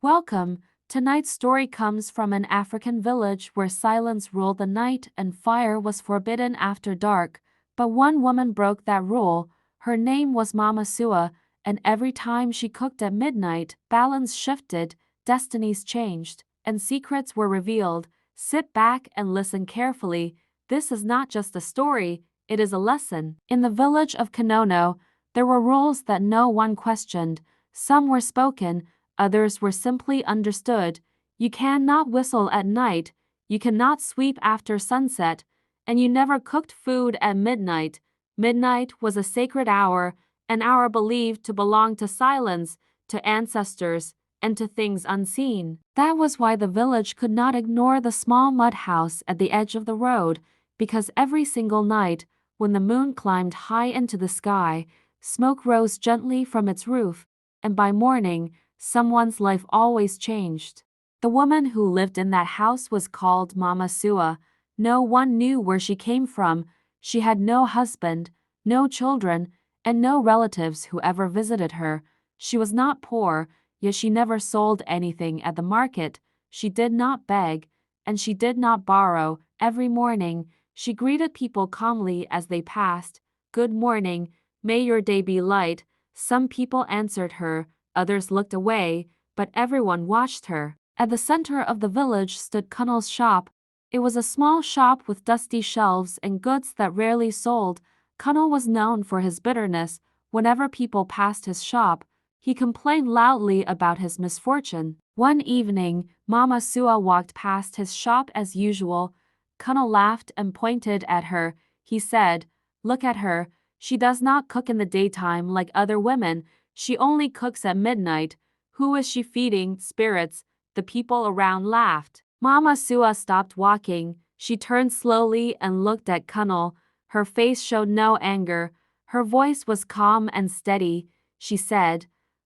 Welcome. Tonight's story comes from an African village where silence ruled the night and fire was forbidden after dark. But one woman broke that rule. Her name was Mama Sewa, and every time she cooked at midnight, balance shifted, destinies changed, and secrets were revealed. Sit back and listen carefully. This is not just a story, it is a lesson. In the village of Kanono, there were rules that no one questioned. Some were spoken, others were simply understood. You cannot whistle at night, you cannot sweep after sunset, and you never cooked food at midnight. Midnight was a sacred hour, an hour believed to belong to silence, to ancestors, and to things unseen. That was why the village could not ignore the small mud house at the edge of the road, because every single night, when the moon climbed high into the sky, smoke rose gently from its roof, and by morning, someone's life always changed. The woman who lived in that house was called Mama Sewa. No one knew where she came from. She had no husband, no children, and no relatives who ever visited her. She was not poor, yet she never sold anything at the market. She did not beg, and she did not borrow. Every morning, she greeted people calmly as they passed. "Good morning, may your day be light." Some people answered her, others looked away, but everyone watched her. At the center of the village stood Kunnal's shop. It was a small shop with dusty shelves and goods that rarely sold. Kunnal was known for his bitterness. Whenever people passed his shop, he complained loudly about his misfortune. One evening, Mama Sewa walked past his shop as usual. Kunnal laughed and pointed at her. He said, "Look at her. She does not cook in the daytime like other women. She only cooks at midnight. Who is she feeding? Spirits." The people around laughed. Mama Sewa stopped walking. She turned slowly and looked at Kunnal. Her face showed no anger. Her voice was calm and steady. She said,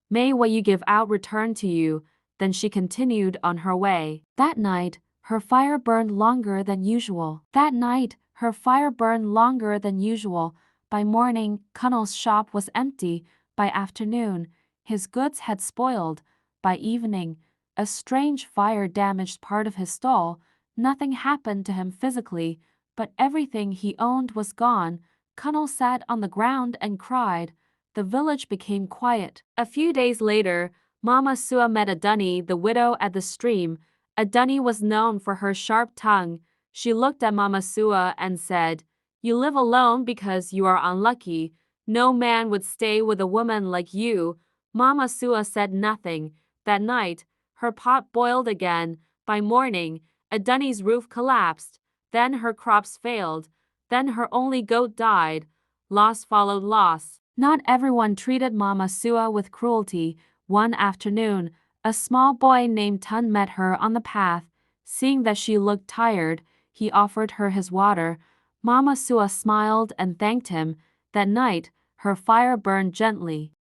"May what you give out return to you." Then she continued on her way. That night, her fire burned longer than usual. By morning, Kunnal's shop was empty. By afternoon, his goods had spoiled. By evening, a strange fire damaged part of his stall. Nothing happened to him physically, but everything he owned was gone. Kunnal sat on the ground and cried. The village became quiet. A few days later, Mama Sewa met a dunny, the widow at the stream. A dunny was known for her sharp tongue. She looked at Mama Sewa and said, "You live alone because you are unlucky. No man would stay with a woman like you." Mama Sewa said nothing. That night, her pot boiled again. By morning, a dunny's roof collapsed. Then her crops failed. Then her only goat died. Loss followed loss. Not everyone treated Mama Sewa with cruelty. One afternoon, a small boy named Tun met her on the path. Seeing that she looked tired, he offered her his water. Mama Sewa smiled and thanked him. That night, her fire burned gently.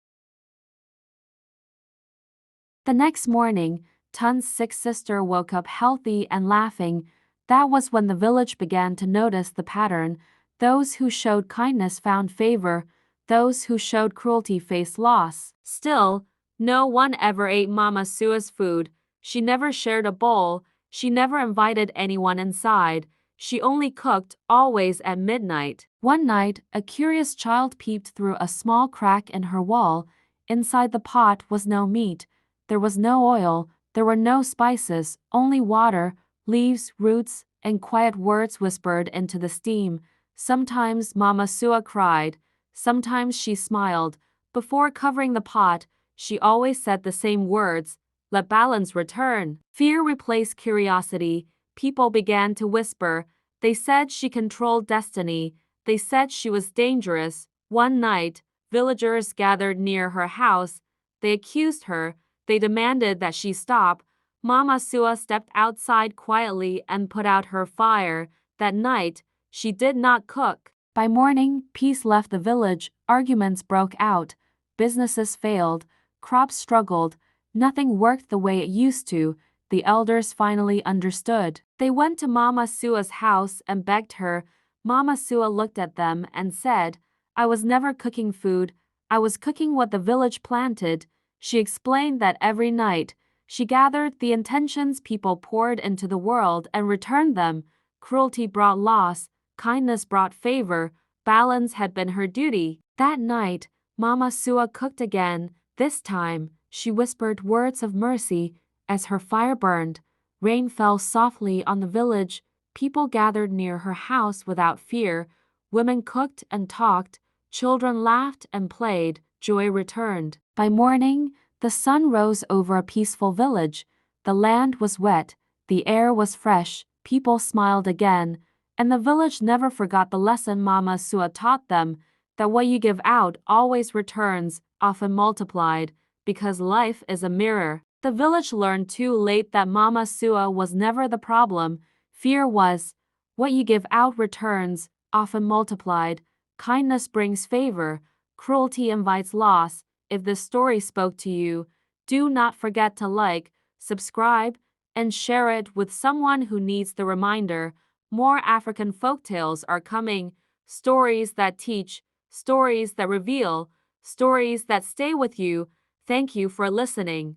The next morning, Tun's sick sister woke up healthy and laughing. That was when the village began to notice the pattern. Those who showed kindness found favor. Those who showed cruelty faced loss. Still, no one ever ate Mama Sewa's food. She never shared a bowl. She never invited anyone inside. She only cooked, always at midnight. One night, a curious child peeped through a small crack in her wall. Inside the pot was no meat. There was no oil. There were no spices, only water, leaves, roots, and quiet words whispered into the steam. Sometimes Mama Sewa cried. Sometimes she smiled. Before covering the pot, she always said the same words, "Let balance return." Fear replaced curiosity. People began to whisper. They said she controlled destiny. They said she was dangerous. One night, villagers gathered near her house. They accused her. They demanded that she stop. Mama Sewa stepped outside quietly and put out her fire. That night, she did not cook. By morning, peace left the village. Arguments broke out. Businesses failed. Crops struggled. Nothing worked the way it used to. The elders finally understood. They went to Mama Sewa's house and begged her. Mama Sewa looked at them and said, "I was never cooking food. I was cooking what the village planted." She explained that every night, She gathered the intentions people poured into the world and returned them. Cruelty brought loss, kindness brought favor, balance had been her duty. That night, Mama Sewa cooked again. This time, she whispered words of mercy as her fire burned. Rain fell softly on the village. People gathered near her house without fear. Women cooked and talked. Children laughed and played. Joy returned. By morning, the sun rose over a peaceful village. The land was wet. The air was fresh. People smiled again. And the village never forgot the lesson Mama Sewa taught them, that what you give out always returns, often multiplied, because life is a mirror. The village learned too late that Mama Sewa was never the problem. Fear was. What you give out returns, often multiplied. Kindness brings favor. Cruelty invites loss. If this story spoke to you, do not forget to like, subscribe, and share it with someone who needs the reminder. More African folktales are coming. Stories that teach, stories that reveal, stories that stay with you. Thank you for listening.